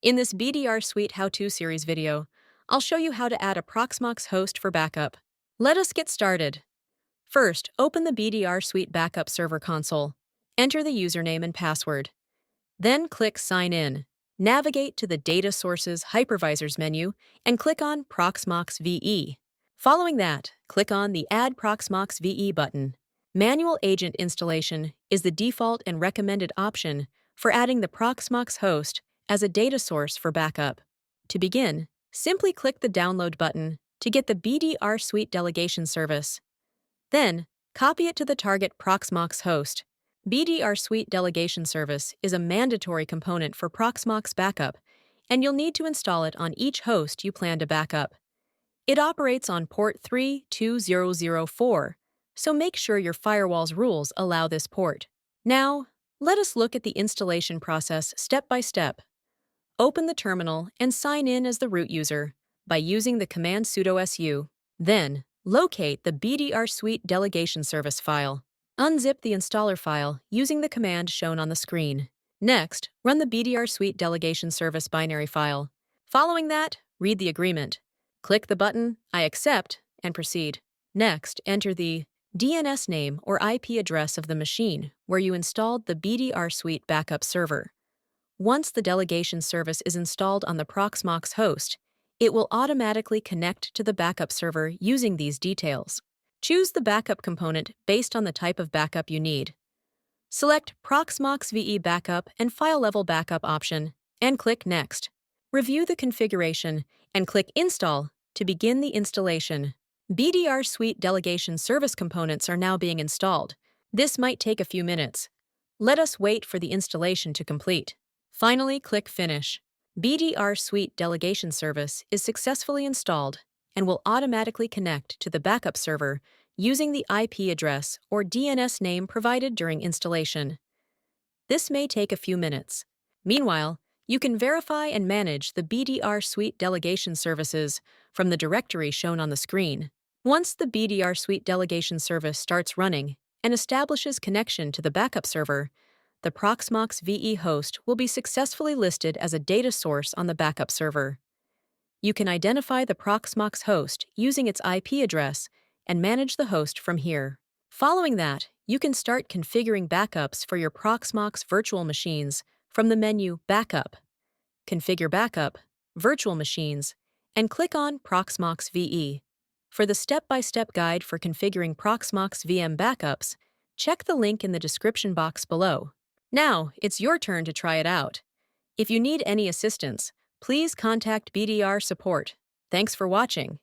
In this BDRSuite How-to Series video, I'll show you how to add a Proxmox host for backup. Let us get started. First, open the BDRSuite Backup Server console. Enter the username and password. Then click Sign In. Navigate to the Data Sources Hypervisors menu and click on Proxmox VE. Following that, click on the Add Proxmox VE button. Manual agent installation is the default and recommended option for adding the Proxmox host as a data source for backup. To begin, simply click the Download button to get the BDRSuite delegation service. Then, copy it to the target Proxmox host. BDRSuite delegation service is a mandatory component for Proxmox backup, and you'll need to install it on each host you plan to backup. It operates on port 32004, so make sure your firewall's rules allow this port. Now, let us look at the installation process step by step. Open the terminal and sign in as the root user by using the command sudo su. Then, locate the BDRSuite delegation service file. Unzip the installer file using the command shown on the screen. Next, run the BDRSuite delegation service binary file. Following that, read the agreement. Click the button I accept and proceed. Next, enter the DNS name or IP address of the machine where you installed the BDRSuite Backup Server. Once the delegation service is installed on the Proxmox host, it will automatically connect to the backup server using these details. Choose the backup component based on the type of backup you need. Select Proxmox VE Backup and File Level Backup option and click Next. Review the configuration and click Install to begin the installation. BDRSuite delegation service components are now being installed. This might take a few minutes. Let us wait for the installation to complete. Finally, click Finish. BDRSuite delegation service is successfully installed and will automatically connect to the backup server using the IP address or DNS name provided during installation. This may take a few minutes. Meanwhile, you can verify and manage the BDRSuite delegation services from the directory shown on the screen. Once the BDRSuite delegation service starts running and establishes connection to the backup server, the Proxmox VE host will be successfully listed as a data source on the backup server. You can identify the Proxmox host using its IP address and manage the host from here. Following that, you can start configuring backups for your Proxmox virtual machines from the menu Backup, Configure Backup, Virtual Machines, and click on Proxmox VE. For the step-by-step guide for configuring Proxmox VM backups, check the link in the description box below. Now, it's your turn to try it out. If you need any assistance, please contact BDR Support. Thanks for watching.